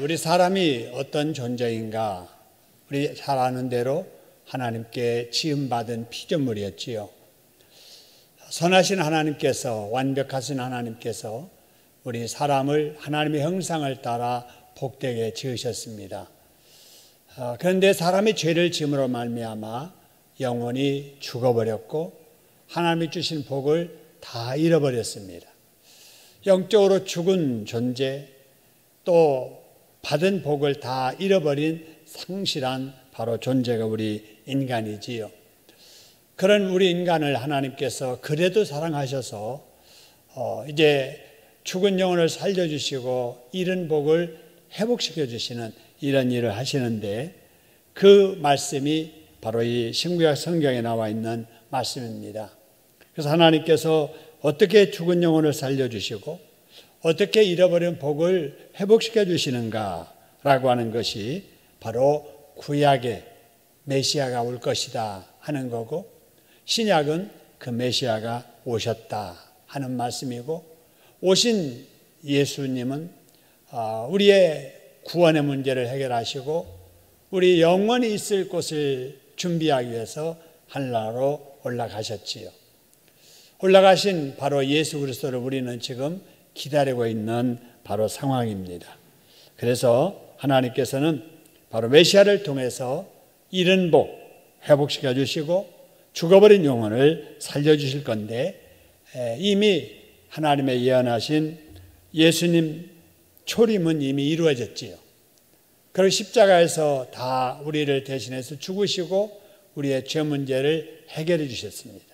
우리 사람이 어떤 존재인가? 우리 잘 아는 대로 하나님께 지음받은 피조물이었지요. 선하신 하나님께서, 완벽하신 하나님께서 우리 사람을 하나님의 형상을 따라 복되게 지으셨습니다. 그런데 사람이 죄를 지음으로 말미암아 영혼이 죽어버렸고 하나님이 주신 복을 다 잃어버렸습니다. 영적으로 죽은 존재, 또 받은 복을 다 잃어버린 상실한 바로 존재가 우리 인간이지요. 그런 우리 인간을 하나님께서 그래도 사랑하셔서 이제 죽은 영혼을 살려주시고 잃은 복을 회복시켜 주시는 이런 일을 하시는데, 그 말씀이 바로 이 신구약 성경에 나와 있는 말씀입니다. 그래서 하나님께서 어떻게 죽은 영혼을 살려주시고 어떻게 잃어버린 복을 회복시켜 주시는가라고 하는 것이 바로 구약의 메시아가 올 것이다 하는 거고, 신약은 그 메시아가 오셨다 하는 말씀이고, 오신 예수님은 우리의 구원의 문제를 해결하시고 우리 영원히 있을 곳을 준비하기 위해서 하늘나라로 올라가셨지요. 올라가신 바로 예수 그리스도를 우리는 지금 기다리고 있는 바로 상황입니다. 그래서 하나님께서는 바로 메시아를 통해서 잃은 복 회복시켜 주시고 죽어버린 영혼을 살려주실 건데, 이미 하나님의 예언하신 예수님 초림은 이미 이루어졌지요. 그리고 십자가에서 다 우리를 대신해서 죽으시고 우리의 죄 문제를 해결해 주셨습니다.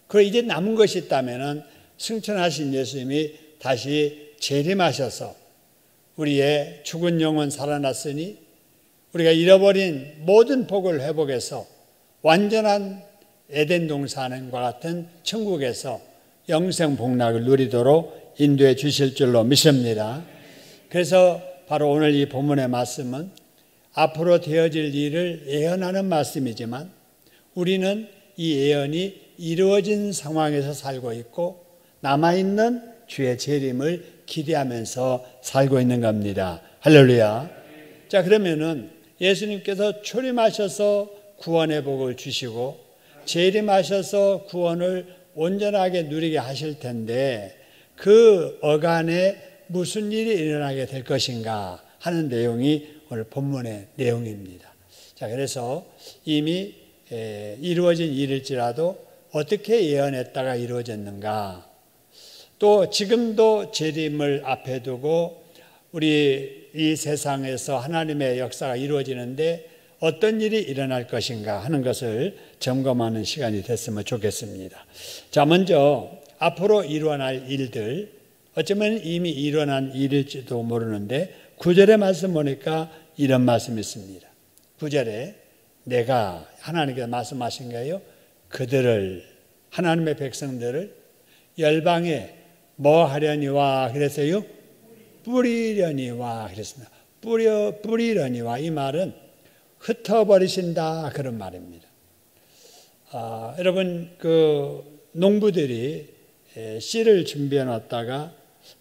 그리고 이제 남은 것이 있다면 승천하신 예수님이 다시 재림하셔서 우리의 죽은 영혼 살아났으니 우리가 잃어버린 모든 복을 회복해서 완전한 에덴 동산과 같은 천국에서 영생 복락을 누리도록 인도해 주실 줄로 믿습니다. 그래서 바로 오늘 이 본문의 말씀은 앞으로 되어질 일을 예언하는 말씀이지만 우리는 이 예언이 이루어진 상황에서 살고 있고 남아있는 주의 재림을 기대하면서 살고 있는 겁니다. 할렐루야. 자, 그러면은 예수님께서 초림하셔서 구원의 복을 주시고 재림하셔서 구원을 온전하게 누리게 하실 텐데, 그 어간에 무슨 일이 일어나게 될 것인가 하는 내용이 오늘 본문의 내용입니다. 자, 그래서 이미 이루어진 일일지라도 어떻게 예언했다가 이루어졌는가, 또 지금도 재림을 앞에 두고 우리 이 세상에서 하나님의 역사가 이루어지는데 어떤 일이 일어날 것인가 하는 것을 점검하는 시간이 됐으면 좋겠습니다. 자, 먼저 앞으로 일어날 일들, 어쩌면 이미 일어난 일일지도 모르는데 9절의 말씀 보니까 이런 말씀이 있습니다. 9절에 내가, 하나님께서 말씀하신 거예요. 그들을, 하나님의 백성들을 열방에 뭐 하려니와 그랬어요? 뿌리려니와 그랬습니다. 뿌리려니와, 이 말은 흩어버리신다 그런 말입니다. 여러분, 그 농부들이 씨를 준비해 놨다가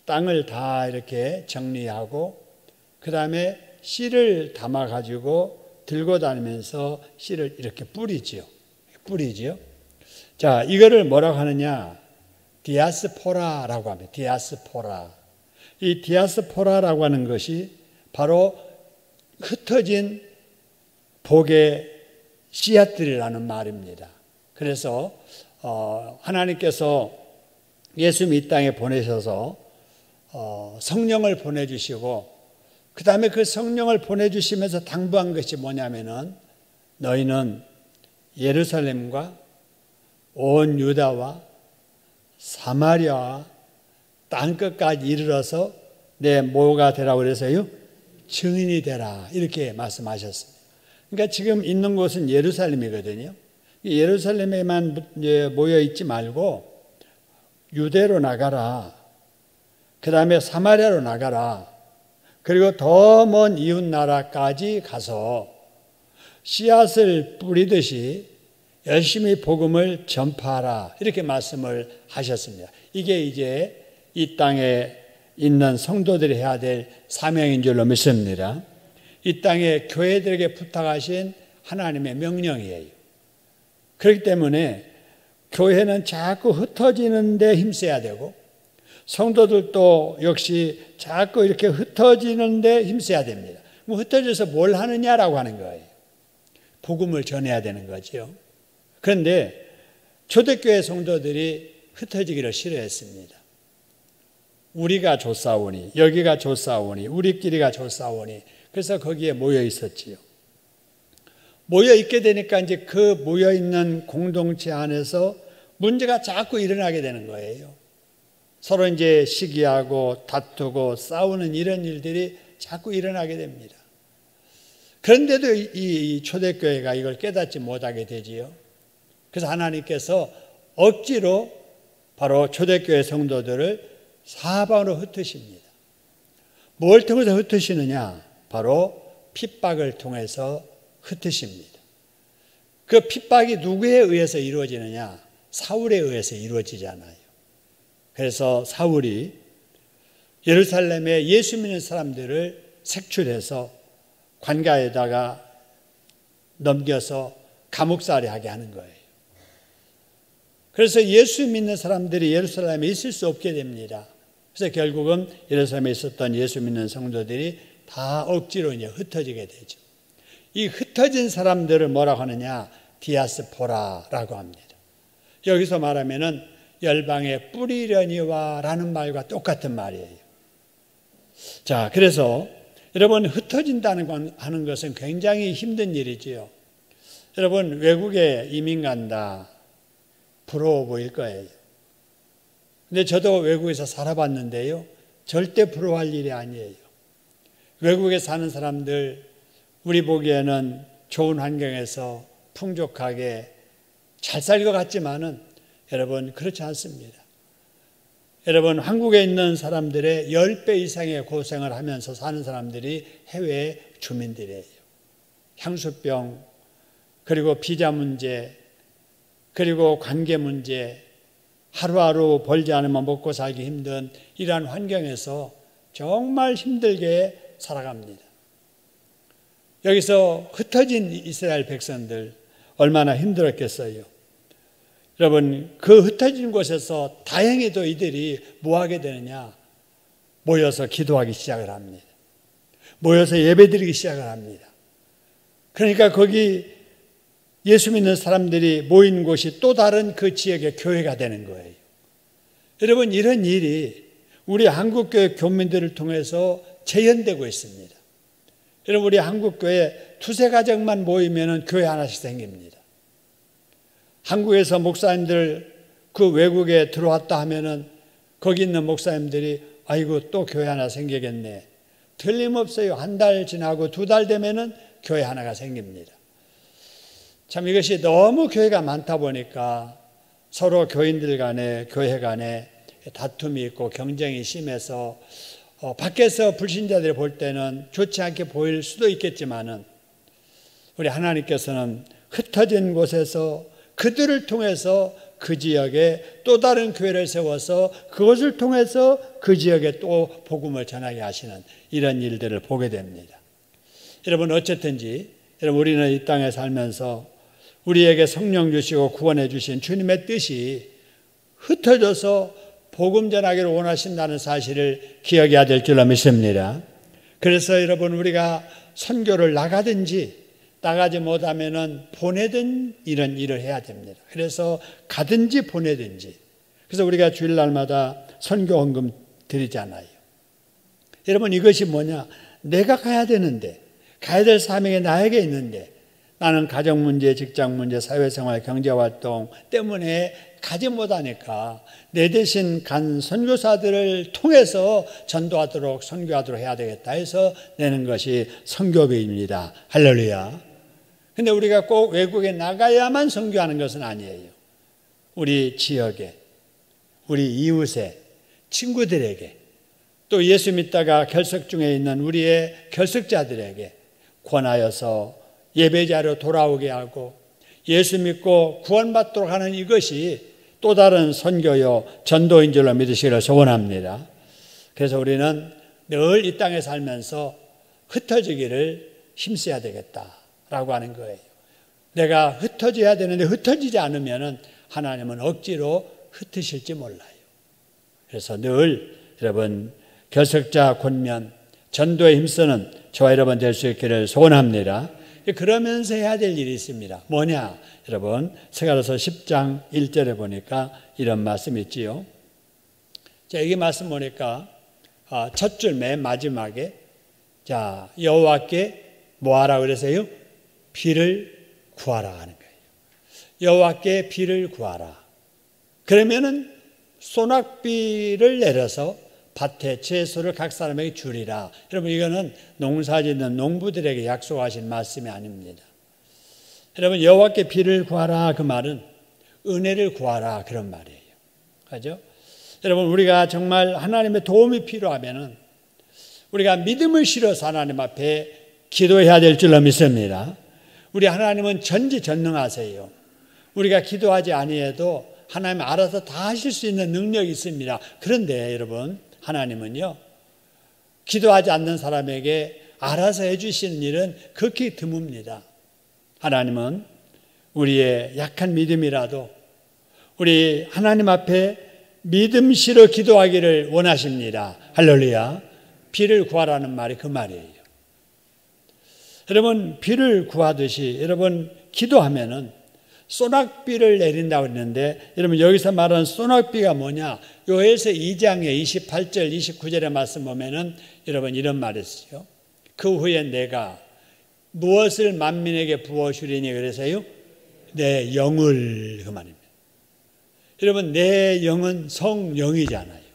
땅을 다 이렇게 정리하고 그 다음에 씨를 담아 가지고 들고 다니면서 씨를 이렇게 뿌리지요. 자, 이거를 뭐라고 하느냐? 디아스포라라고 합니다. 디아스포라. 이 디아스포라라고 하는 것이 바로 흩어진 복의 씨앗들이라는 말입니다. 그래서 하나님께서 예수님 이 땅에 보내셔서 성령을 보내주시고 그 다음에 그 성령을 보내주시면서 당부한 것이 뭐냐면은 너희는 예루살렘과 온 유다와 사마리아와 땅끝까지 이르러서 내 뭐가 되라고 그래서요? 증인이 되라, 이렇게 말씀하셨습니다. 그러니까 지금 있는 곳은 예루살렘이거든요. 예루살렘에만 모여 있지 말고 유대로 나가라, 그 다음에 사마리아로 나가라, 그리고 더 먼 이웃 나라까지 가서 씨앗을 뿌리듯이 열심히 복음을 전파하라, 이렇게 말씀을 하셨습니다. 이게 이제 이 땅에 있는 성도들이 해야 될 사명인 줄로 믿습니다. 이 땅에 교회들에게 부탁하신 하나님의 명령이에요. 그렇기 때문에 교회는 자꾸 흩어지는 데 힘써야 되고 성도들도 역시 자꾸 이렇게 흩어지는 데 힘써야 됩니다. 뭐 흩어져서 뭘 하느냐라고 하는 거예요. 복음을 전해야 되는 거죠. 그런데 초대교회 성도들이 흩어지기를 싫어했습니다. 우리가 좋사오니, 여기가 좋사오니, 우리끼리가 좋사오니, 그래서 거기에 모여 있었지요. 모여 있게 되니까 이제 그 모여 있는 공동체 안에서 문제가 자꾸 일어나게 되는 거예요. 서로 이제 시기하고 다투고 싸우는 이런 일들이 자꾸 일어나게 됩니다. 그런데도 이 초대교회가 이걸 깨닫지 못하게 되지요. 그래서 하나님께서 억지로 바로 초대교회 성도들을 사방으로 흩으십니다. 뭘 통해서 흩으시느냐? 바로 핍박을 통해서 흩으십니다. 그 핍박이 누구에 의해서 이루어지느냐? 사울에 의해서 이루어지잖아요. 그래서 사울이 예루살렘에 예수 믿는 사람들을 색출해서 관가에다가 넘겨서 감옥살이 하게 하는 거예요. 그래서 예수 믿는 사람들이 예루살렘에 있을 수 없게 됩니다. 그래서 결국은 예루살렘에 있었던 예수 믿는 성도들이 다 억지로 이제 흩어지게 되죠. 이 흩어진 사람들을 뭐라고 하느냐? 디아스포라라고 합니다. 여기서 말하면은 열방에 뿌리려니와라는 말과 똑같은 말이에요. 자, 그래서 여러분 흩어진다는 하는 것은 굉장히 힘든 일이지요. 여러분 외국에 이민 간다. 부러워 보일 거예요. 근데 저도 외국에서 살아봤는데요. 절대 부러워할 일이 아니에요. 외국에 사는 사람들 우리 보기에는 좋은 환경에서 풍족하게 잘 살 것 같지만은 여러분 그렇지 않습니다. 여러분 한국에 있는 사람들의 10배 이상의 고생을 하면서 사는 사람들이 해외 주민들이에요. 향수병, 그리고 비자 문제, 그리고 관계 문제, 하루하루 벌지 않으면 먹고 살기 힘든 이러한 환경에서 정말 힘들게 살아갑니다. 여기서 흩어진 이스라엘 백성들 얼마나 힘들었겠어요. 여러분 그 흩어진 곳에서 다행히도 이들이 뭐 하게 되느냐? 모여서 기도하기 시작을 합니다. 모여서 예배드리기 시작을 합니다. 그러니까 거기 예수 믿는 사람들이 모인 곳이 또 다른 그 지역의 교회가 되는 거예요. 여러분 이런 일이 우리 한국교회 교민들을 통해서 재현되고 있습니다. 여러분 우리 한국교회 두세 가정만 모이면 교회 하나씩 생깁니다. 한국에서 목사님들 그 외국에 들어왔다 하면은 거기 있는 목사님들이 아이고 또 교회 하나 생기겠네. 틀림없어요. 한 달 지나고 2달 되면은 교회 하나가 생깁니다. 참 이것이 너무 교회가 많다 보니까 서로 교인들 간에 교회 간에 다툼이 있고 경쟁이 심해서 밖에서 불신자들이 볼 때는 좋지 않게 보일 수도 있겠지만은 우리 하나님께서는 흩어진 곳에서 그들을 통해서 그 지역에 또 다른 교회를 세워서 그것을 통해서 그 지역에 또 복음을 전하게 하시는 이런 일들을 보게 됩니다. 여러분 어쨌든지 여러분 우리는 이 땅에 살면서 우리에게 성령 주시고 구원해 주신 주님의 뜻이 흩어져서 복음 전하기를 원하신다는 사실을 기억해야 될 줄로 믿습니다. 그래서 여러분 우리가 선교를 나가지 못하면은 보내든 이런 일을 해야 됩니다. 그래서 가든지 보내든지. 그래서 우리가 주일날마다 선교 헌금 드리잖아요. 여러분 이것이 뭐냐? 내가 가야 되는데 가야 될 사명이 나에게 있는데 나는 가정 문제, 직장 문제, 사회생활, 경제활동 때문에 가지 못하니까 내 대신 간 선교사들을 통해서 전도하도록 선교하도록 해야 되겠다 해서 내는 것이 선교비입니다. 할렐루야. 근데 우리가 꼭 외국에 나가야만 선교하는 것은 아니에요. 우리 지역에, 우리 이웃에, 친구들에게, 또 예수 믿다가 결석 중에 있는 우리의 결석자들에게 권하여서 예배자로 돌아오게 하고 예수 믿고 구원받도록 하는 이것이 또 다른 선교요 전도인 줄로 믿으시기를 소원합니다. 그래서 우리는 늘 이 땅에 살면서 흩어지기를 힘써야 되겠다라고 하는 거예요. 내가 흩어져야 되는데 흩어지지 않으면 하나님은 억지로 흩으실지 몰라요. 그래서 늘 여러분 결석자 권면 전도에 힘쓰는 저와 여러분 될 수 있기를 소원합니다. 그러면서 해야 될 일이 있습니다. 뭐냐? 여러분 스가랴서 10장 1절에 보니까 이런 말씀이 있지요. 자, 여기 말씀 보니까 첫 줄 맨 마지막에 자, 여호와께 뭐하라 그래서요? 비를 구하라 하는 거예요. 여호와께 비를 구하라. 그러면은 소낙비를 내려서 밭에 채소를 각 사람에게 주리라. 여러분 이거는 농사짓는 농부들에게 약속하신 말씀이 아닙니다. 여러분 여호와께 비를 구하라 그 말은 은혜를 구하라 그런 말이에요. 그죠? 여러분 우리가 정말 하나님의 도움이 필요하면은 우리가 믿음을 실어서 하나님 앞에 기도해야 될 줄로 믿습니다. 우리 하나님은 전지전능하세요. 우리가 기도하지 아니해도 하나님 알아서 다 하실 수 있는 능력이 있습니다. 그런데 여러분 하나님은요 기도하지 않는 사람에게 알아서 해주시는 일은 극히 드뭅니다. 하나님은 우리의 약한 믿음이라도 우리 하나님 앞에 믿음 실어 기도하기를 원하십니다. 할렐루야. 비를 구하라는 말이 그 말이에요. 여러분 비를 구하듯이 여러분 기도하면은 소낙비를 내린다고 했는데 여러분 여기서 말하는 소낙비가 뭐냐? 요에서 2장의 28절 29절의 말씀 보면은 여러분 이런 말이 있어요. 그 후에 내가 무엇을 만민에게 부어주리니 그래서요? 내 영을 그 말입니다. 여러분 내 영은 성령이잖아요.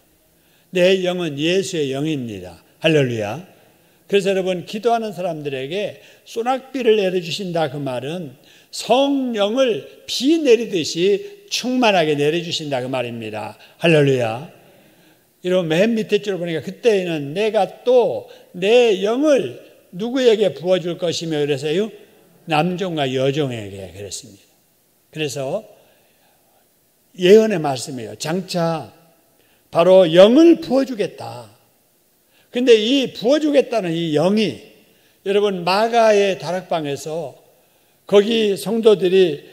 내 영은 예수의 영입니다. 할렐루야. 그래서 여러분 기도하는 사람들에게 소낙비를 내려주신다 그 말은 성령을 비 내리듯이 충만하게 내려주신다 그 말입니다. 할렐루야. 여러분 맨 밑에 줄 보니까 그때에는 내가 또 내 영을 누구에게 부어줄 것이며 그래서요? 남종과 여종에게 그랬습니다. 그래서 예언의 말씀이에요. 장차 바로 영을 부어주겠다. 근데 이 부어주겠다는 이 영이 여러분 마가의 다락방에서 거기 성도들이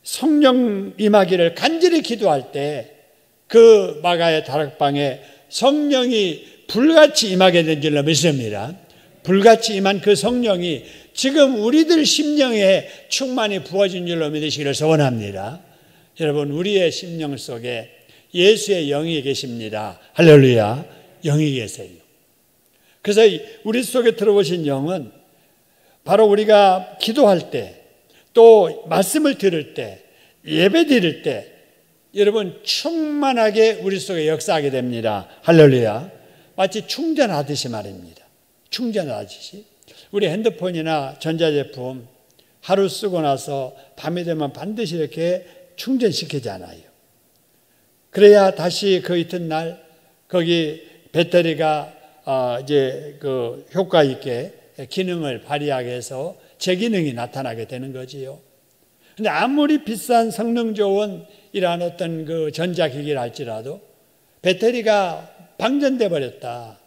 성령 임하기를 간절히 기도할 때 그 마가의 다락방에 성령이 불같이 임하게 된 줄로 믿습니다. 불같이 임한 그 성령이 지금 우리들 심령에 충만히 부어진 줄로 믿으시기를 소원합니다. 여러분 우리의 심령 속에 예수의 영이 계십니다. 할렐루야. 영이 계세요. 그래서 우리 속에 들어오신 영은 바로 우리가 기도할 때 또 말씀을 들을 때 예배 드릴 때 여러분 충만하게 우리 속에 역사하게 됩니다. 할렐루야. 마치 충전하듯이 말입니다. 충전하듯이 우리 핸드폰이나 전자제품 하루 쓰고 나서 밤이 되면 반드시 이렇게 충전시키잖아요. 그래야 다시 그 이튿날 거기 배터리가 이제 그 효과 있게 기능을 발휘하게 해서 제 기능이 나타나게 되는 거지요. 근데 아무리 비싼 성능 좋은 이러한 어떤 그 전자기기를 할지라도 배터리가 방전돼 버렸다.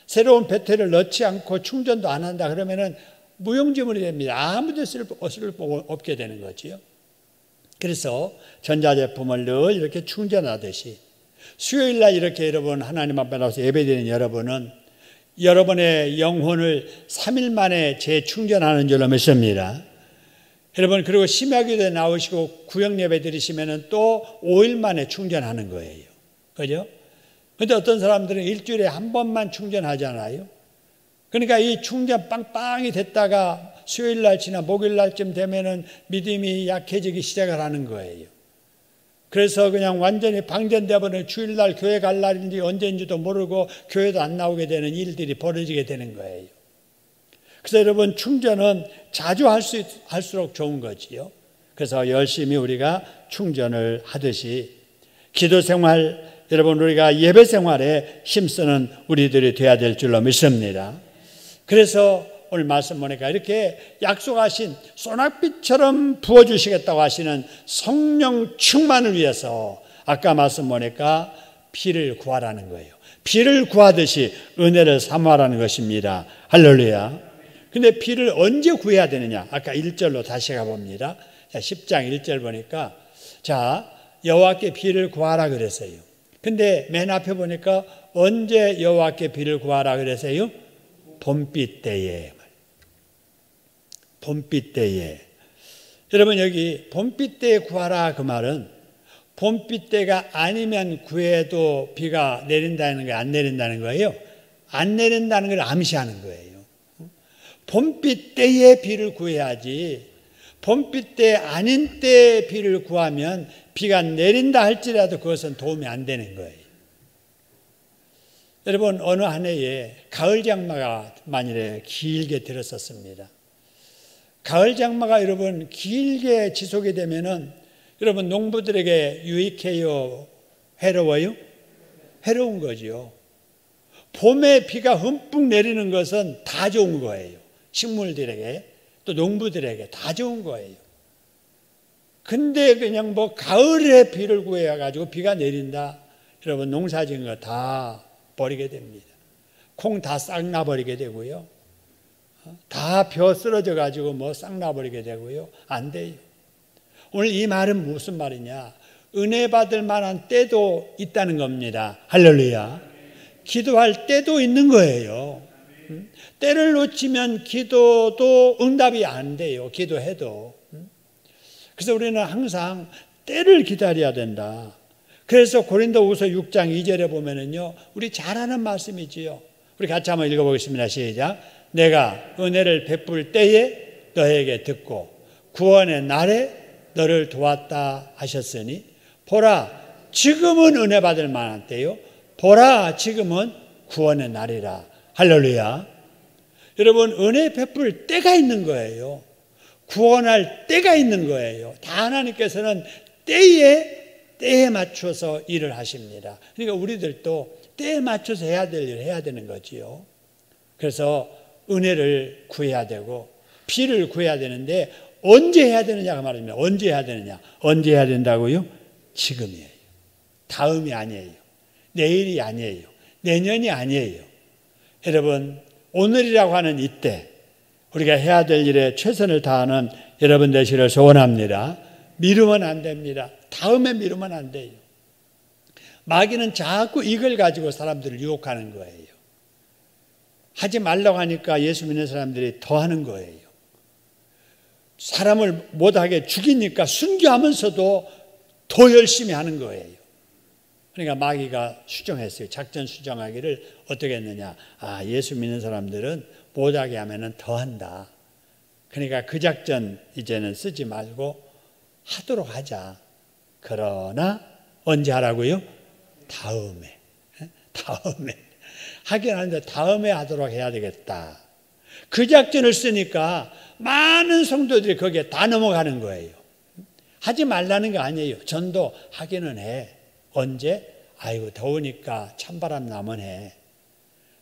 새로운 배터리를 넣지 않고 충전도 안 한다. 그러면은 무용지물이 됩니다. 아무 데 쓸 수 없게 되는 거지요. 그래서 전자제품을 늘 이렇게 충전하듯이 수요일 날 이렇게 여러분 하나님 앞에 나와서 예배드리는 여러분은 여러분의 영혼을 3일 만에 재충전하는 줄로 믿습니다. 여러분 그리고 심야기도에 나오시고 구역 예배 드리시면 또 5일 만에 충전하는 거예요. 그죠? 그런데 어떤 사람들은 일주일에 한 번만 충전하잖아요. 그러니까 이 충전 빵빵이 됐다가 수요일 날 지나 목요일 날쯤 되면은 믿음이 약해지기 시작을 하는 거예요. 그래서 그냥 완전히 방전되어 버리는 주일날 교회 갈 날인지 언제인지도 모르고 교회도 안 나오게 되는 일들이 벌어지게 되는 거예요. 그래서 여러분 충전은 자주 할수록 좋은 거지요. 그래서 열심히 우리가 충전을 하듯이 기도 생활 여러분 우리가 예배 생활에 힘쓰는 우리들이 되어야 될 줄로 믿습니다. 그래서 오늘 말씀 보니까 이렇게 약속하신 소낙비처럼 부어주시겠다고 하시는 성령 충만을 위해서 아까 말씀 보니까 비를 구하라는 거예요. 비를 구하듯이 은혜를 사모하라는 것입니다. 할렐루야. 근데 비를 언제 구해야 되느냐? 아까 1절로 다시 가봅니다. 자, 10장 1절 보니까 자, 여호와께 비를 구하라 그랬어요. 근데 맨 앞에 보니까 언제 여호와께 비를 구하라 그랬어요? 봄비 때에. 봄비 때에. 여러분 여기 봄비 때에 구하라 그 말은 봄비 때가 아니면 구해도 비가 내린다는 거 안 내린다는 거예요? 안 내린다는 걸 암시하는 거예요. 봄비 때에 비를 구해야지 봄비 때 아닌 때에 비를 구하면 비가 내린다 할지라도 그것은 도움이 안 되는 거예요. 여러분 어느 한 해에 가을 장마가 만일에 길게 들었었습니다. 가을 장마가 여러분 길게 지속이 되면은 여러분 농부들에게 유익해요? 해로워요? 해로운 거죠. 봄에 비가 흠뻑 내리는 것은 다 좋은 거예요. 식물들에게 또 농부들에게 다 좋은 거예요. 근데 그냥 뭐 가을에 비를 구해가지고 비가 내린다. 여러분 농사 지은 거 다 버리게 됩니다. 콩 다 싹 나버리게 되고요. 다 벼 쓰러져 가지고 뭐 싹 나버리게 되고요. 안 돼요. 오늘 이 말은 무슨 말이냐? 은혜 받을 만한 때도 있다는 겁니다. 할렐루야. 기도할 때도 있는 거예요. 때를 놓치면 기도도 응답이 안 돼요. 기도해도. 그래서 우리는 항상 때를 기다려야 된다. 그래서 고린도후서 6장 2절에 보면은요, 우리 잘 아는 말씀이지요. 우리 같이 한번 읽어보겠습니다. 시작. 내가 은혜를 베풀 때에 너에게 듣고 구원의 날에 너를 도왔다 하셨으니 보라 지금은 은혜 받을 만한 때요. 보라 지금은 구원의 날이라. 할렐루야. 여러분 은혜 베풀 때가 있는 거예요. 구원할 때가 있는 거예요. 다 하나님께서는 때에 맞춰서 일을 하십니다. 그러니까 우리들도 때에 맞춰서 해야 될 일을 해야 되는 거지요. 그래서 은혜를 구해야 되고 비를 구해야 되는데 언제 해야 되느냐가 말입니다. 언제 해야 되느냐? 언제 해야 된다고요? 지금이에요. 다음이 아니에요. 내일이 아니에요. 내년이 아니에요. 여러분 오늘이라고 하는 이때 우리가 해야 될 일에 최선을 다하는 여러분 되시기를 소원합니다. 미루면 안 됩니다. 다음에 미루면 안 돼요. 마귀는 자꾸 이걸 가지고 사람들을 유혹하는 거예요. 하지 말라고 하니까 예수 믿는 사람들이 더 하는 거예요. 사람을 못하게 죽이니까 순교하면서도 더 열심히 하는 거예요. 그러니까 마귀가 수정했어요. 작전 수정하기를 어떻게 했느냐. 아, 예수 믿는 사람들은 못하게 하면 더 한다. 그러니까 그 작전 이제는 쓰지 말고 하도록 하자. 그러나 언제 하라고요? 다음에. 다음에. 하긴 하는데 다음에 하도록 해야 되겠다. 그 작전을 쓰니까 많은 성도들이 거기에 다 넘어가는 거예요. 하지 말라는 거 아니에요. 전도 하기는 해. 언제? 아이고 더우니까 찬바람 나면 해.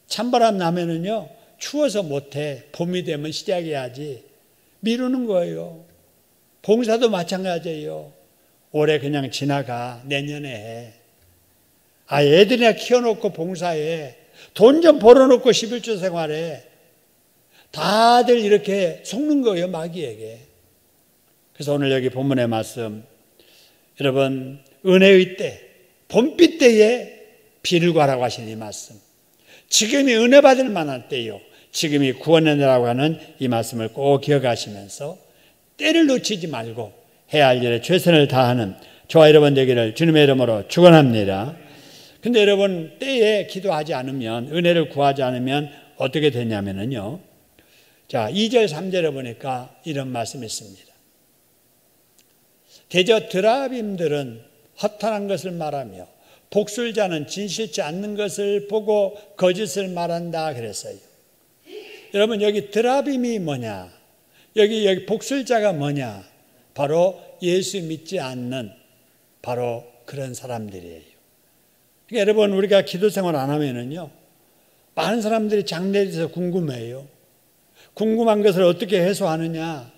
찬바람 나면은요 추워서 못해. 봄이 되면 시작해야지. 미루는 거예요. 봉사도 마찬가지예요. 올해 그냥 지나가. 내년에 해. 아 애들이나 키워놓고 봉사해. 돈 좀 벌어놓고 11조 생활해. 다들 이렇게 속는 거예요. 마귀에게. 그래서 오늘 여기 본문의 말씀 여러분 은혜의 때 봄비 때에 비를 구하라고 하시는 이 말씀 지금이 은혜 받을 만한 때요. 지금이 구원의 날이라고 하는 이 말씀을 꼭 기억하시면서 때를 놓치지 말고 해야 할 일에 최선을 다하는 저와 여러분 되기를 주님의 이름으로 축원합니다. 근데 여러분 때에 기도하지 않으면 은혜를 구하지 않으면 어떻게 되냐면요. 자 2절 3절에 보니까 이런 말씀이 있습니다. 대저 드라빔들은 허탄한 것을 말하며 복술자는 진실치 않는 것을 보고 거짓을 말한다 그랬어요. 여러분 여기 드라빔이 뭐냐? 여기 복술자가 뭐냐? 바로 예수 믿지 않는 바로 그런 사람들이에요. 그러니까 여러분 우리가 기도 생활 안 하면은요 많은 사람들이 장래에 대해서 궁금해요. 궁금한 것을 어떻게 해소하느냐?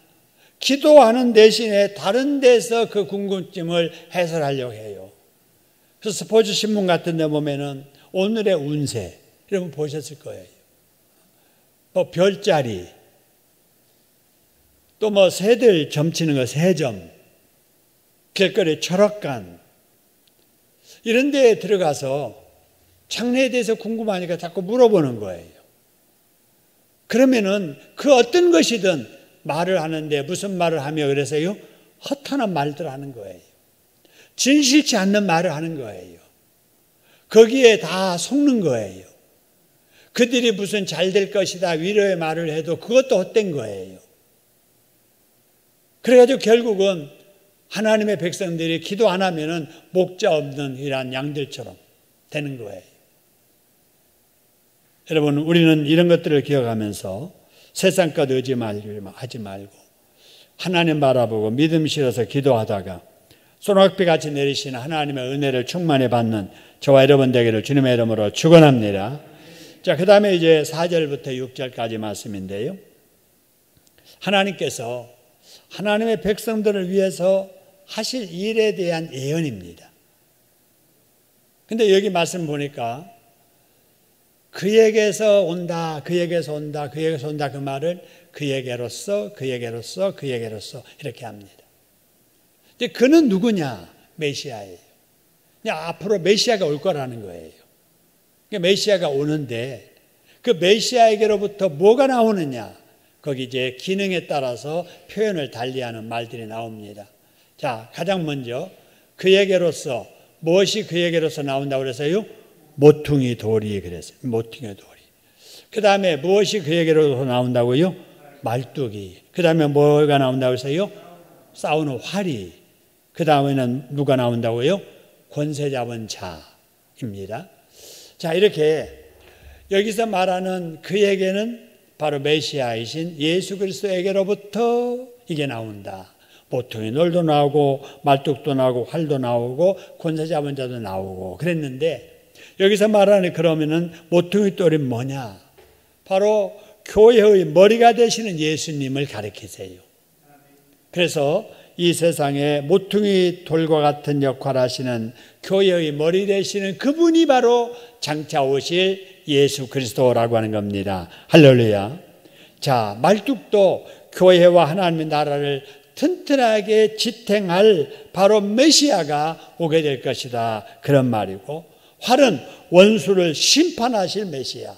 기도하는 대신에 다른 데서 그 궁금증을 해소하려고 해요. 그래서 스포츠 신문 같은 데 보면은 오늘의 운세 여러분 보셨을 거예요. 뭐 별자리, 또 뭐 새들 점치는 거 새점, 길거리 철학관 이런 데에 들어가서 장래에 대해서 궁금하니까 자꾸 물어보는 거예요. 그러면은 그 어떤 것이든 말을 하는데 무슨 말을 하며 그래서요? 허탄한 말들 하는 거예요. 진실치 않는 말을 하는 거예요. 거기에 다 속는 거예요. 그들이 무슨 잘 될 것이다 위로의 말을 해도 그것도 헛된 거예요. 그래가지고 결국은 하나님의 백성들이 기도 안 하면은 목자 없는 이러한 양들처럼 되는 거예요. 여러분, 우리는 이런 것들을 기억하면서 세상 것 의지하지 말고 하나님 바라보고 믿음 실어서 기도하다가 소낙비 같이 내리시는 하나님의 은혜를 충만히 받는 저와 여러분 되기를 주님의 이름으로 축원합니다. 자, 그 다음에 이제 4절부터 6절까지 말씀인데요. 하나님께서 하나님의 백성들을 위해서 하실 일에 대한 예언입니다. 근데 여기 말씀 보니까 그에게서 온다, 그에게서 온다, 그에게서 온다 그 말을 그에게로서 이렇게 합니다. 근데 그는 누구냐? 메시아예요. 그냥 앞으로 메시아가 올 거라는 거예요. 메시아가 오는데 그 메시아에게로부터 뭐가 나오느냐? 거기 이제 기능에 따라서 표현을 달리하는 말들이 나옵니다. 자, 가장 먼저 그에게로서 무엇이 그에게로서 나온다고 그래서요? 모퉁이 돌이 그랬어요. 모퉁이 돌이. 그 다음에 무엇이 그에게로서 나온다고요? 말뚝이. 그 다음에 뭐가 나온다고 해서요? 싸우는 활이. 그 다음에는 누가 나온다고요? 권세 잡은 자입니다. 자, 이렇게 여기서 말하는 그에게는 바로 메시아이신 예수 그리스도에게로부터 이게 나온다. 모퉁이 돌도 나오고 말뚝도 나오고 활도 나오고 권세 잡은 자도 나오고 그랬는데 여기서 말하는 그러면은 모퉁이 돌이 뭐냐? 바로 교회의 머리가 되시는 예수님을 가리키세요. 그래서 이 세상에 모퉁이 돌과 같은 역할을 하시는 교회의 머리 되시는 그분이 바로 장차 오실 예수 그리스도라고 하는 겁니다. 할렐루야. 자, 말뚝도 교회와 하나님의 나라를 튼튼하게 지탱할 바로 메시아가 오게 될 것이다. 그런 말이고, 활은 원수를 심판하실 메시아,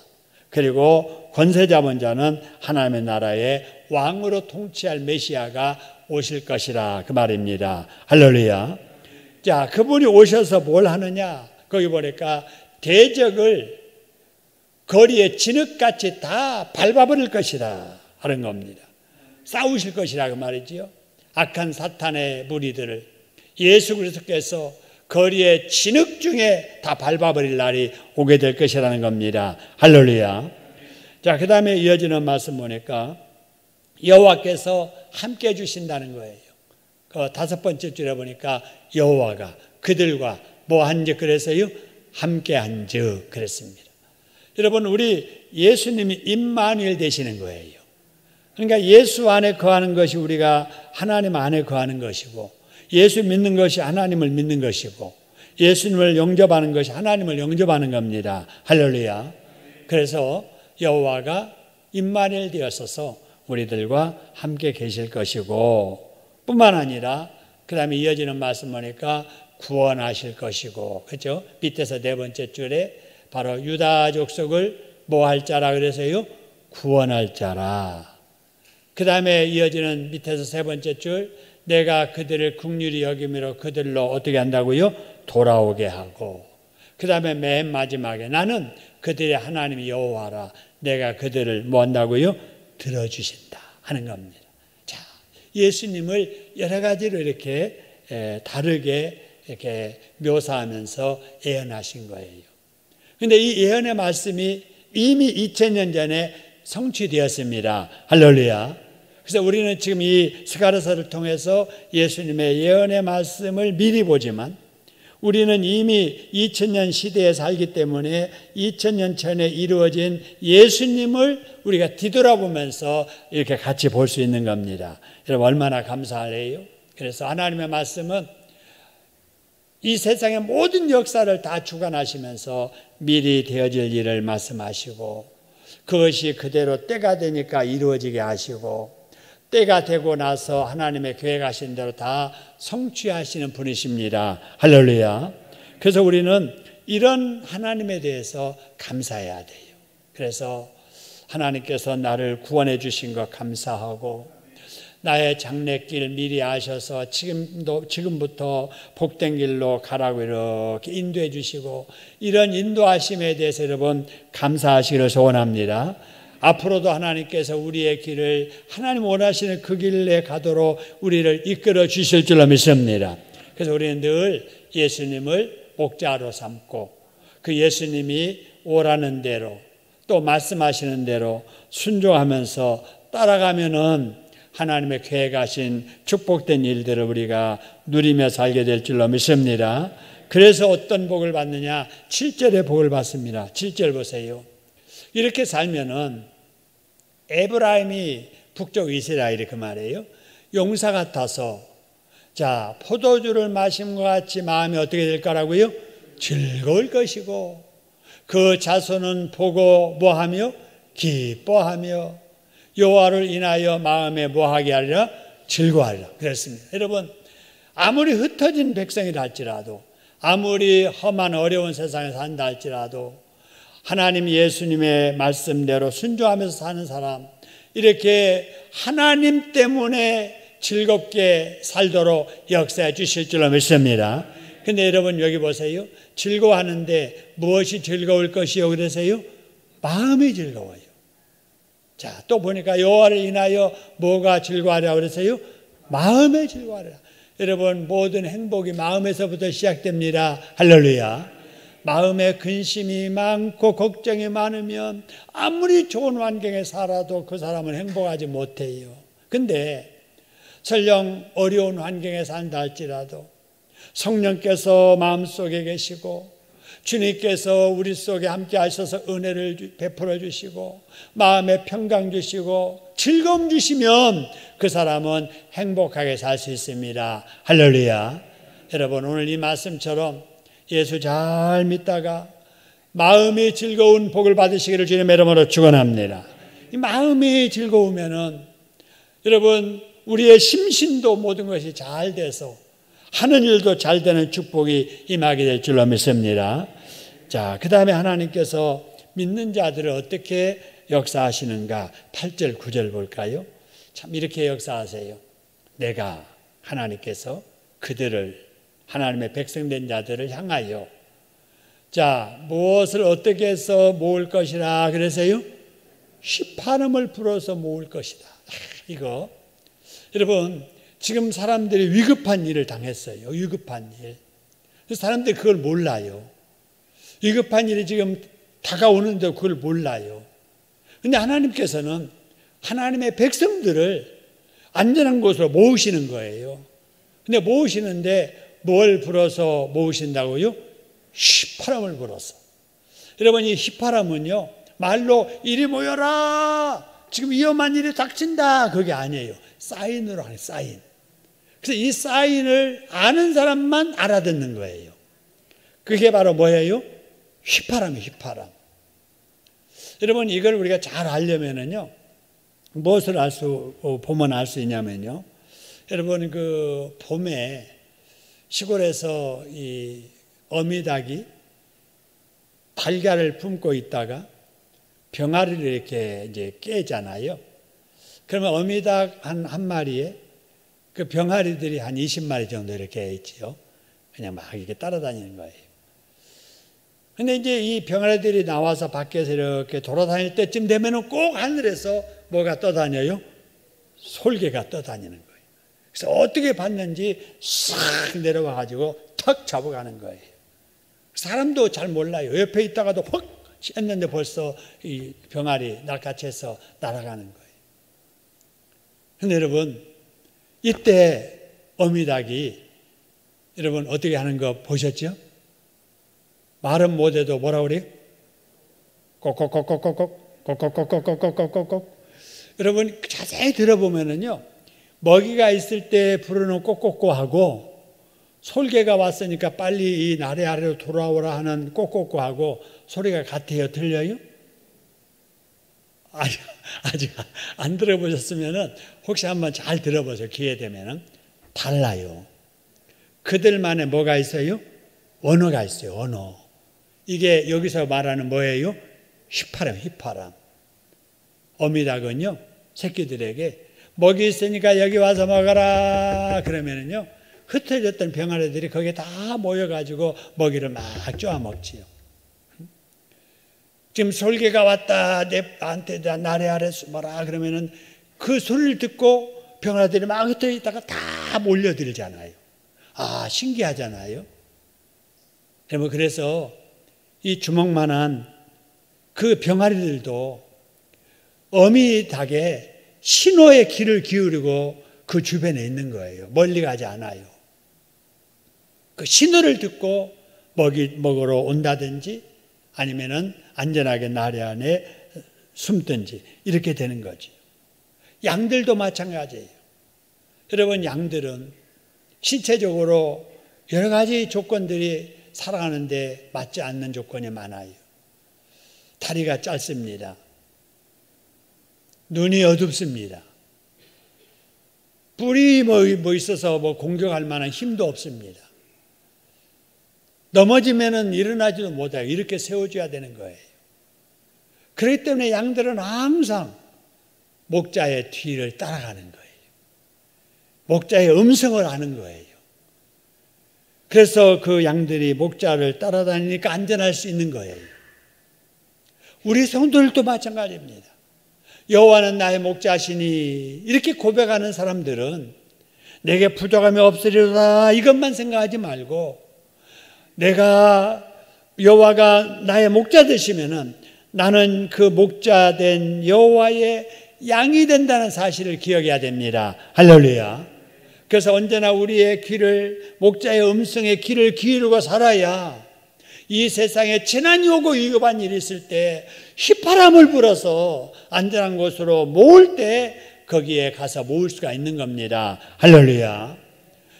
그리고 권세 잡은 자는 하나님의 나라의 왕으로 통치할 메시아가 오실 것이라 그 말입니다. 할렐루야. 자, 그분이 오셔서 뭘 하느냐? 거기 보니까 대적을 거리에 진흙같이 다 밟아버릴 것이다 하는 겁니다. 싸우실 것이라 그 말이지요. 악한 사탄의 무리들을 예수 그리스도께서 거리에 진흙 중에 다 밟아버릴 날이 오게 될 것이라는 겁니다. 할렐루야. 자, 그 다음에 이어지는 말씀 보니까 여호와께서 함께 해주신다는 거예요. 그 5번째 줄에 보니까 여호와가 그들과 뭐 한즉 그래서요? 함께 한즉 그랬습니다. 여러분, 우리 예수님이 임마누엘 되시는 거예요. 그러니까 예수 안에 거하는 것이 우리가 하나님 안에 거하는 것이고, 예수 믿는 것이 하나님을 믿는 것이고, 예수님을 영접하는 것이 하나님을 영접하는 겁니다. 할렐루야. 그래서 여호와가 임마누엘 되었어서 우리들과 함께 계실 것이고, 뿐만 아니라 그 다음에 이어지는 말씀 보니까 구원하실 것이고, 그렇죠? 밑에서 4번째 줄에 바로 유다 족속을 뭐 할 자라 그래서요? 구원할 자라. 그 다음에 이어지는 밑에서 3번째 줄, 내가 그들을 긍휼히 여김으로 그들로 어떻게 한다고요? 돌아오게 하고, 그 다음에 맨 마지막에 나는 그들의 하나님 여호와라, 내가 그들을 뭐 한다고요? 들어주신다 하는 겁니다. 자, 예수님을 여러 가지로 이렇게 다르게 이렇게 묘사하면서 예언하신 거예요. 그런데 이 예언의 말씀이 이미 2000년 전에 성취되었습니다. 할렐루야. 그래서 우리는 지금 이 스가랴서를 통해서 예수님의 예언의 말씀을 미리 보지만 우리는 이미 2000년 시대에 살기 때문에 2000년 전에 이루어진 예수님을 우리가 뒤돌아보면서 이렇게 같이 볼 수 있는 겁니다. 여러분, 얼마나 감사해요. 그래서 하나님의 말씀은 이 세상의 모든 역사를 다 주관하시면서 미리 되어질 일을 말씀하시고 그것이 그대로 때가 되니까 이루어지게 하시고 때가 되고 나서 하나님의 계획하신 대로 다 성취하시는 분이십니다. 할렐루야. 그래서 우리는 이런 하나님에 대해서 감사해야 돼요. 그래서 하나님께서 나를 구원해 주신 것 감사하고 나의 장래길 미리 아셔서 지금부터 복된 길로 가라고 이렇게 인도해 주시고 이런 인도하심에 대해서 여러분 감사하시기를 소원합니다. 앞으로도 하나님께서 우리의 길을 하나님 원하시는 그 길에 가도록 우리를 이끌어 주실 줄로 믿습니다. 그래서 우리는 늘 예수님을 목자로 삼고 그 예수님이 오라는 대로 또 말씀하시는 대로 순종하면서 따라가면은 하나님의 계획하신 축복된 일들을 우리가 누리며 살게 될 줄로 믿습니다. 그래서 어떤 복을 받느냐? 7절의 복을 받습니다. 7절 보세요. 이렇게 살면은 에브라임이 북쪽 이스라엘이 그 말이에요. 용사 같아서 자 포도주를 마심과 같이 마음이 어떻게 될 거라고요? 즐거울 것이고 그 자손은 보고 뭐하며? 기뻐하며 여호와를 인하여 마음에 뭐하게 하리라? 즐거워하리라 그랬습니다. 여러분 아무리 흩어진 백성이라 할지라도 아무리 험한 어려운 세상에 산다 할지라도 하나님 예수님의 말씀대로 순종하면서 사는 사람 이렇게 하나님 때문에 즐겁게 살도록 역사해 주실 줄로 믿습니다. 근데 여러분 여기 보세요. 즐거워하는데 무엇이 즐거울 것이요 그러세요? 마음이 즐거워요. 자, 또 보니까 여호와를 인하여 뭐가 즐거워하라 그러세요? 마음에 즐거워하라. 여러분 모든 행복이 마음에서부터 시작됩니다. 할렐루야. 마음에 근심이 많고 걱정이 많으면 아무리 좋은 환경에 살아도 그 사람은 행복하지 못해요. 근데 설령 어려운 환경에 산다 할지라도 성령께서 마음속에 계시고 주님께서 우리 속에 함께 하셔서 은혜를 베풀어 주시고 마음에 평강 주시고 즐거움 주시면 그 사람은 행복하게 살 수 있습니다. 할렐루야. 여러분 오늘 이 말씀처럼 예수 잘 믿다가 마음이 즐거운 복을 받으시기를 주님의 이름으로 축원합니다. 이 마음이 즐거우면은 여러분 우리의 심신도 모든 것이 잘 돼서 하는 일도 잘 되는 축복이 임하게 될 줄로 믿습니다. 자, 그 다음에 하나님께서 믿는 자들을 어떻게 역사하시는가? 8절, 9절 볼까요? 참 이렇게 역사하세요. 내가 하나님께서 그들을 하나님의 백성된 자들을 향하여 자, 무엇을 어떻게 해서 모을 것이라 그러세요? 휘파람을 불어서 모을 것이다. 이거 여러분 지금 사람들이 위급한 일을 당했어요. 위급한 일. 그래서 사람들이 그걸 몰라요. 위급한 일이 지금 다가오는데 그걸 몰라요. 그런데 하나님께서는 하나님의 백성들을 안전한 곳으로 모으시는 거예요. 근데 모으시는데 뭘 불어서 모으신다고요? 휘파람을 불어서. 여러분 이 휘파람은요 말로 이리 모여라 지금 위험한 일이 닥친다 그게 아니에요. 사인으로 하는 사인. 그래서 이 사인을 아는 사람만 알아듣는 거예요. 그게 바로 뭐예요? 휘파람이에요. 휘파람. 여러분 이걸 우리가 잘 알려면은요 무엇을 보면 알 수 있냐면요 여러분 그 봄에 시골에서 이 어미닭이 달걀을 품고 있다가 병아리를 이렇게 이제 깨잖아요. 그러면 어미닭 한 마리에 그 병아리들이 한 20마리 정도 이렇게 있지요. 그냥 막 이렇게 따라다니는 거예요. 근데 이제 이 병아리들이 나와서 밖에서 이렇게 돌아다닐 때쯤 되면은 꼭 하늘에서 뭐가 떠다녀요? 솔개가 떠다니는 거예요. 그래서 어떻게 봤는지 싹 내려와 가지고 턱 잡아가는 거예요. 사람도 잘 몰라요. 옆에 있다가도 확 했는데 벌써 이 병아리 날카채서 날아가는 거예요. 근데 여러분 이때 어미닭이 여러분 어떻게 하는 거 보셨죠? 말은 못해도 뭐라 그래요? 꼭꼭꼭꼭꼭꼭 꼭꼭꼭꼭꼭꼭꼭꼭 여러분 자세히 들어보면은요 먹이가 있을 때 부르는 꼭꼭꼬하고 솔개가 왔으니까 빨리 이 나래 아래로 돌아오라 하는 꼬꼬꼬하고 소리가 같아요? 틀려요? 아직 안 들어보셨으면 혹시 한번 잘 들어보세요. 기회 되면. 달라요. 그들만의 뭐가 있어요? 언어가 있어요. 언어. 이게 여기서 말하는 뭐예요? 휘파람. 어미닭은요, 새끼들에게 먹이 있으니까 여기 와서 먹어라 그러면은요, 흩어졌던 병아리들이 거기에 다 모여가지고 먹이를 막 쪼아 먹지요. 지금 솔개가 왔다, 나한테 나래 아래 숨어라 그러면은 그 소리를 듣고 병아리들이 막 흩어져 있다가 다 몰려들잖아요. 아, 신기하잖아요. 여러분, 그래서 이 주먹만한 그 병아리들도 어미 닭의 신호의 귀를 기울이고 그 주변에 있는 거예요. 멀리 가지 않아요. 그 신호를 듣고 먹으러 온다든지 아니면은 안전하게 나래 안에 숨든지 이렇게 되는 거죠. 양들도 마찬가지예요. 여러분, 양들은 신체적으로 여러 가지 조건들이 살아가는데 맞지 않는 조건이 많아요. 다리가 짧습니다. 눈이 어둡습니다. 뿔이 뭐 있어서 공격할 만한 힘도 없습니다. 넘어지면은 일어나지도 못해요. 이렇게 세워줘야 되는 거예요. 그렇기 때문에 양들은 항상 목자의 뒤를 따라가는 거예요. 목자의 음성을 아는 거예요. 그래서 그 양들이 목자를 따라다니니까 안전할 수 있는 거예요. 우리 성도들도 마찬가지입니다. 여호와는 나의 목자시니 이렇게 고백하는 사람들은 내게 부족함이 없으리로다 이것만 생각하지 말고 내가 여호와가 나의 목자 되시면은 나는 그 목자된 여호와의 양이 된다는 사실을 기억해야 됩니다. 할렐루야. 그래서 언제나 우리의 귀를 목자의 음성에 귀를 기울이고 살아야 이 세상에 재난이 오고 위급한 일이 있을 때 휘파람을 불어서 안전한 곳으로 모을 때 거기에 가서 모을 수가 있는 겁니다. 할렐루야.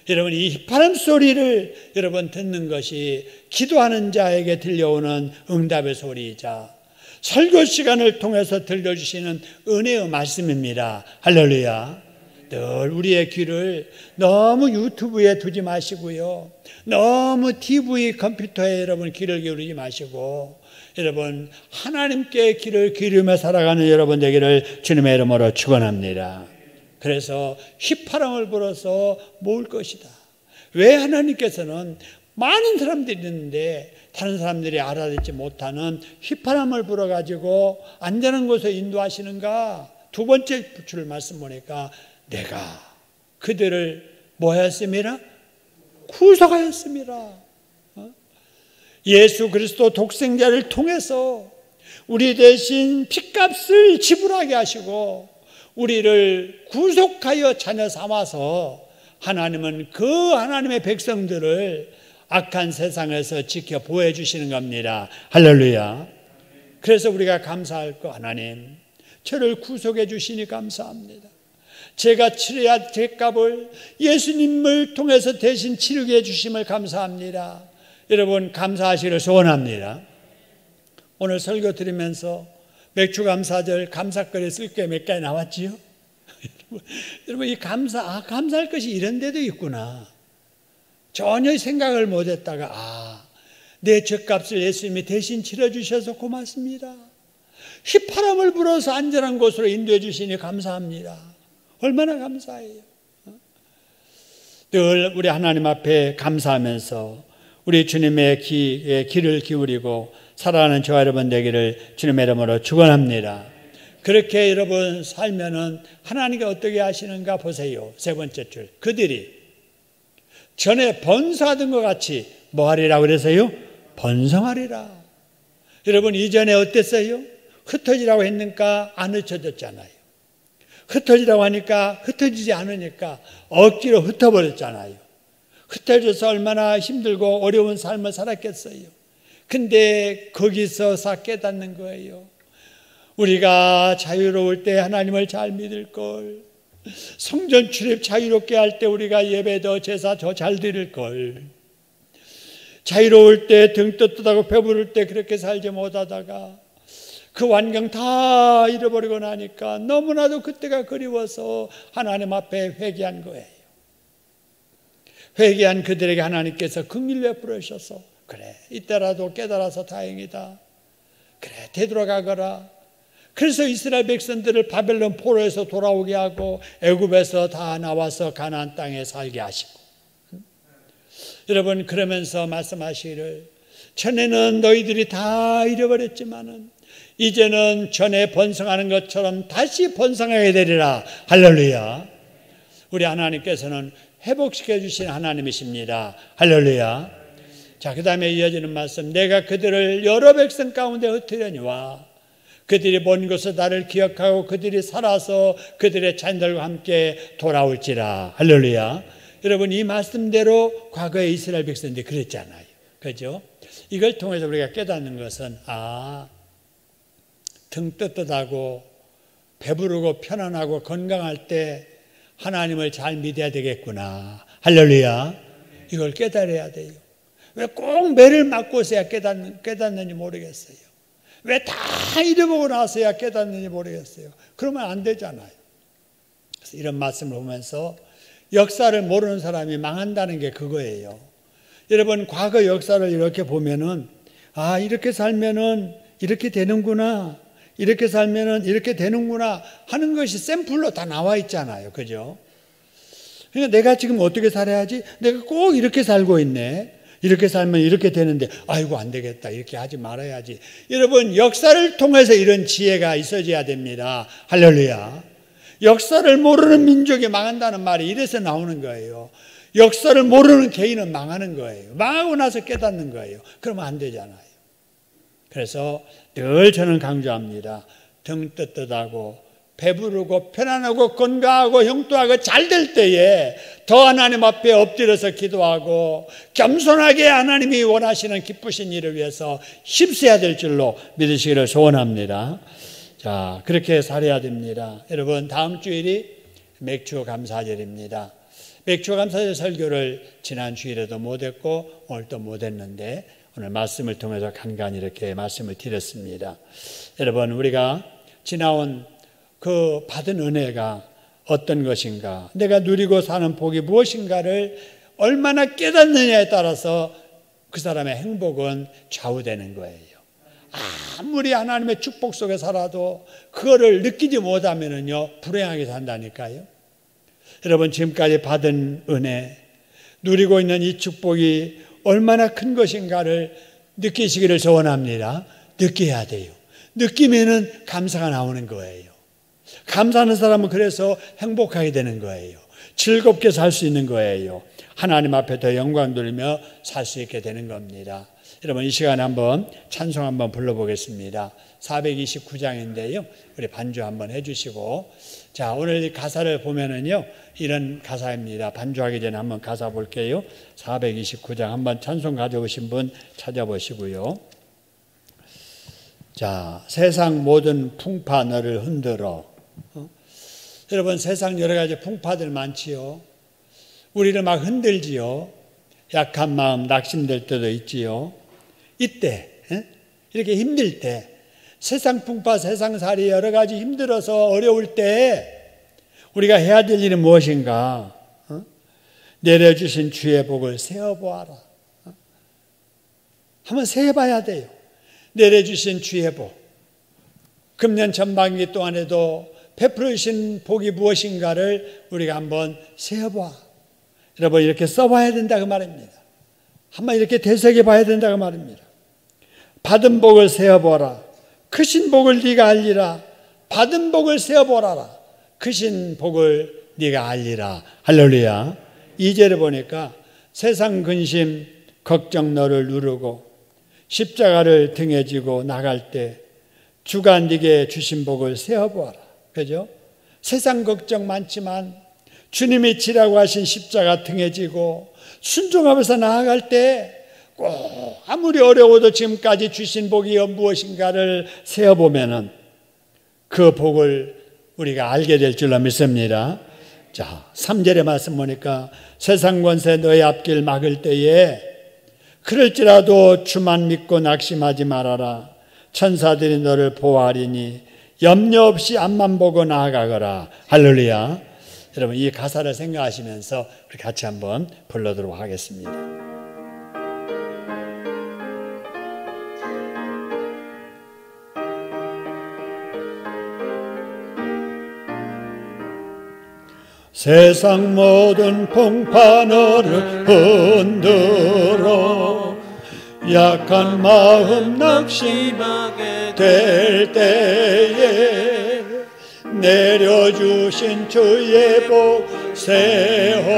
여러분, 이 휘파람 소리를 여러분 듣는 것이 기도하는 자에게 들려오는 응답의 소리이자 설교 시간을 통해서 들려주시는 은혜의 말씀입니다. 할렐루야. 늘 우리의 귀를 너무 유튜브에 두지 마시고요. 너무 TV, 컴퓨터에 여러분 귀를 기울이지 마시고 여러분 하나님께 귀를 기울이며 살아가는 여러분 되기를 주님의 이름으로 축원합니다. 그래서 휘파람을 불어서 모을 것이다. 왜 하나님께서는 많은 사람들이 있는데 다른 사람들이 알아듣지 못하는 휘파람을 불어가지고 안전한 곳에 인도하시는가? 두 번째 줄 말씀 보니까 내가 그들을 뭐 하였습니다? 구속하였습니다. 예수 그리스도 독생자를 통해서 우리 대신 핏값을 지불하게 하시고 우리를 구속하여 자녀 삼아서 하나님은 그 하나님의 백성들을 악한 세상에서 지켜 보호해 주시는 겁니다. 할렐루야. 그래서 우리가 감사할 거 하나님 저를 구속해 주시니 감사합니다. 제가 치러야 할 죄값을 예수님을 통해서 대신 치르게 해주심을 감사합니다. 여러분 감사하시기를 소원합니다. 오늘 설교 들으면서 맥주감사절 감사거리 쓸 게 몇 가지 나왔지요? 여러분 이 감사할 것이 이런 데도 있구나. 전혀 생각을 못했다가 내 죄값을 예수님이 대신 치러주셔서 고맙습니다. 휘파람을 불어서 안전한 곳으로 인도해 주시니 감사합니다. 얼마나 감사해요. 늘 우리 하나님 앞에 감사하면서 우리 주님의 귀를 기울이고 살아가는 저와 여러분 되기를 주님의 이름으로 축원합니다. 그렇게 여러분 살면은 하나님께 어떻게 하시는가 보세요. 세 번째 줄. 그들이 전에 번성하던 것 같이 뭐하리라 그래서요? 번성하리라. 여러분 이전에 어땠어요? 흩어지라고 했는가 안 흩어졌잖아요. 흩어지라고 하니까 흩어지지 않으니까 억지로 흩어버렸잖아요. 흩어져서 얼마나 힘들고 어려운 삶을 살았겠어요. 근데 거기서 깨닫는 거예요. 우리가 자유로울 때 하나님을 잘 믿을 걸. 성전 출입 자유롭게 할 때 우리가 예배도 제사 더 잘 드릴 걸. 자유로울 때 등 떳떳하고 배부를 때 그렇게 살지 못하다가 그 환경 다 잃어버리고 나니까 너무나도 그때가 그리워서 하나님 앞에 회개한 거예요. 회개한 그들에게 하나님께서 긍휼 베풀어 주셔서 그래 이때라도 깨달아서 다행이다. 그래 되돌아가거라. 그래서 이스라엘 백성들을 바벨론 포로에서 돌아오게 하고 애굽에서 다 나와서 가나안 땅에 살게 하시고 여러분 그러면서 말씀하시기를 전에는 너희들이 다 잃어버렸지만은 이제는 전에 번성하는 것처럼 다시 번성하게 되리라. 할렐루야. 우리 하나님께서는 회복시켜 주신 하나님이십니다. 할렐루야. 자, 그 다음에 이어지는 말씀. 내가 그들을 여러 백성 가운데 흩으려니와 그들이 먼 곳에 나를 기억하고 그들이 살아서 그들의 자녀들과 함께 돌아올지라. 할렐루야. 여러분 이 말씀대로 과거에 이스라엘 백성들이 그랬잖아요. 그렇죠? 이걸 통해서 우리가 깨닫는 것은 등 떳떳하고 배부르고 편안하고 건강할 때 하나님을 잘 믿어야 되겠구나. 할렐루야. 이걸 깨달아야 돼요. 왜 꼭 매를 맞고서야 깨닫는지 모르겠어요. 왜 다 잃어보고 나서야 깨닫는지 모르겠어요. 그러면 안 되잖아요. 그래서 이런 말씀을 보면서 역사를 모르는 사람이 망한다는 게 그거예요. 여러분 과거 역사를 이렇게 보면은 이렇게 살면은 이렇게 되는구나. 이렇게 살면은 이렇게 되는구나 하는 것이 샘플로 다 나와 있잖아요. 그죠? 그러니까 내가 지금 어떻게 살아야지? 내가 꼭 이렇게 살고 있네. 이렇게 살면 이렇게 되는데 아이고 안 되겠다. 이렇게 하지 말아야지. 여러분 역사를 통해서 이런 지혜가 있어져야 됩니다. 할렐루야. 역사를 모르는 민족이 망한다는 말이 이래서 나오는 거예요. 역사를 모르는 개인은 망하는 거예요. 망하고 나서 깨닫는 거예요. 그러면 안 되잖아요. 그래서 늘 저는 강조합니다. 등 떳떳하고 배부르고 편안하고 건강하고 형통하고 잘 될 때에 더 하나님 앞에 엎드려서 기도하고 겸손하게 하나님이 원하시는 기쁘신 일을 위해서 힘써야 될 줄로 믿으시기를 소원합니다. 자, 그렇게 살아야 됩니다. 여러분 다음 주일이 맥주 감사절입니다. 맥주 감사절 설교를 지난 주일에도 못했고 오늘도 못했는데 오늘 말씀을 통해서 간간히 이렇게 말씀을 드렸습니다. 여러분 우리가 지나온 그 받은 은혜가 어떤 것인가, 내가 누리고 사는 복이 무엇인가를 얼마나 깨닫느냐에 따라서 그 사람의 행복은 좌우되는 거예요. 아무리 하나님의 축복 속에 살아도 그거를 느끼지 못하면은요 불행하게 산다니까요. 여러분 지금까지 받은 은혜, 누리고 있는 이 축복이 얼마나 큰 것인가를 느끼시기를 소원합니다. 느껴야 돼요. 느끼면은 감사가 나오는 거예요. 감사하는 사람은 그래서 행복하게 되는 거예요. 즐겁게 살 수 있는 거예요. 하나님 앞에 더 영광 돌리며 살 수 있게 되는 겁니다. 여러분 이 시간에 한번 찬송 한번 불러보겠습니다. 429장인데요. 우리 반주 한번 해주시고, 자 오늘 가사를 보면은요 이런 가사입니다. 반주하기 전에 한번 가사 볼게요. 429장 한번 찬송 가져오신 분 찾아보시고요. 자, 세상 모든 풍파 너를 흔들어. 여러분 세상 여러 가지 풍파들 많지요. 우리를 막 흔들지요. 약한 마음 낙심될 때도 있지요. 이때 이렇게 힘들 때, 세상 풍파 세상살이 여러 가지 힘들어서 어려울 때 우리가 해야 될 일은 무엇인가? 내려주신 주의 복을 세어보아라. 한번 세어봐야 돼요. 내려주신 주의 복, 금년 전반기 동안에도 베풀어 주신 복이 무엇인가를 우리가 한번 세어봐. 여러분 이렇게 써봐야 된다 그 말입니다. 한번 이렇게 되새겨 봐야 된다 그 말입니다. 받은 복을 세어보라. 크신 복을 네가 알리라. 받은 복을 세어보라라. 크신 복을 네가 알리라. 할렐루야. 2절에 보니까 세상 근심 걱정 너를 누르고 십자가를 등에 지고 나갈 때 주가 네게 주신 복을 세어보아라. 그죠? 세상 걱정 많지만 주님이 지라고 하신 십자가 등에 지고 순종하면서 나아갈 때 꼭 아무리 어려워도 지금까지 주신 복이 무엇인가를 세어보면은 그 복을 우리가 알게 될 줄로 믿습니다. 자, 3절의 말씀 보니까 세상 권세 너의 앞길 막을 때에 그럴지라도 주만 믿고 낙심하지 말아라. 천사들이 너를 보호하리니 염려 없이 앞만 보고 나아가거라. 할렐루야. 여러분, 이 가사를 생각하시면서 우리 같이 한번 불러도록 하겠습니다. 세상 모든 풍파 너를 흔들어 약한 마음 낙심하게 될 때에 내려주신 주의 복 세어라.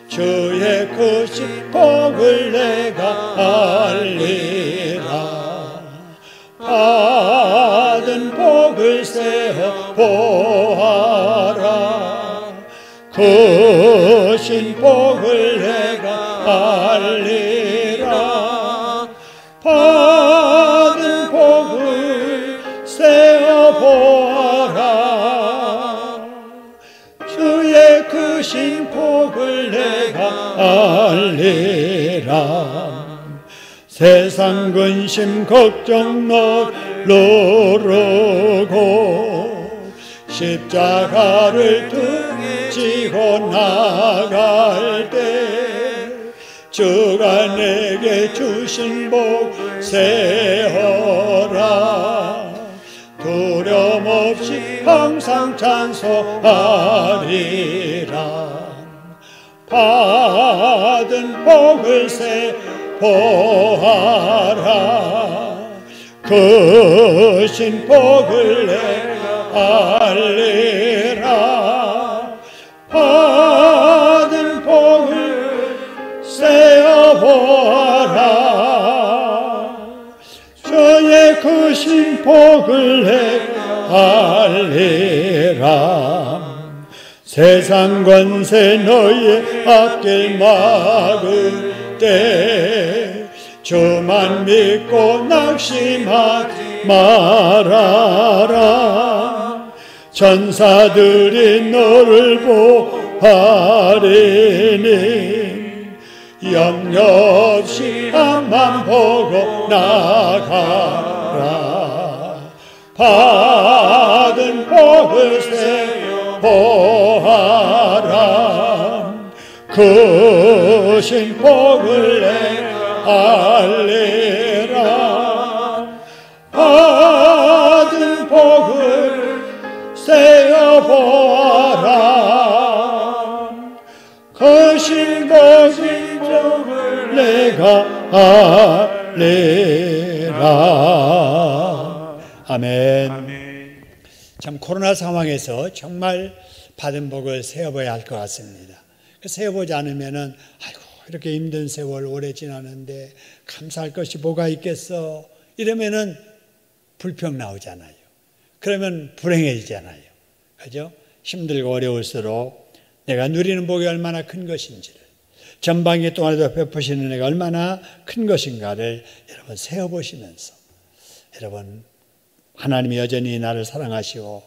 주의 크신 복을 내가 알리라. 받은 복을 세어 보아라. 크신 복을 내가 알리라. 받은 복을 세어 보아라. 주의 크신 복을 내가 알리라. 세상 근심 걱정 너르고 십자가를 등에 지고 나갈 때 주가 내게 주신 복 세어라. 두려움 없이 항상 찬송하리라. 받은 복을 보아라. 크신 복을 내가 알리라. 받은 복을 세어 보아라. 주의 크신 복을 내가 알리라. 세상 권세 너의 앞길 막을 때 주만 믿고 낙심하지 말아라. 천사들이 너를 보하리니 염려 없이 앞만 보고 나가라. 받은 복을 세어 보아라. 크신 복을 내가 알리라. 받은 복을 세어 보아라. 크신 복을 내가 알리라. 아멘. 참 코로나 상황에서 정말 받은 복을 세어봐야 할 것 같습니다. 세어보지 않으면은 아이고 이렇게 힘든 세월 오래 지나는데 감사할 것이 뭐가 있겠어 이러면은 불평 나오잖아요. 그러면 불행해지잖아요. 그죠? 힘들고 어려울수록 내가 누리는 복이 얼마나 큰 것인지를, 전방위 동안에도 베푸시는 내가 얼마나 큰 것인가를 여러분 세어보시면서, 여러분 하나님이 여전히 나를 사랑하시고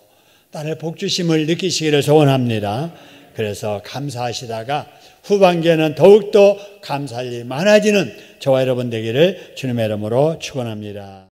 나를 복주심을 느끼시기를 소원합니다. 그래서 감사하시다가 후반기에는 더욱더 감사할 일이 많아지는 저와 여러분 되기를 주님의 이름으로 축원합니다.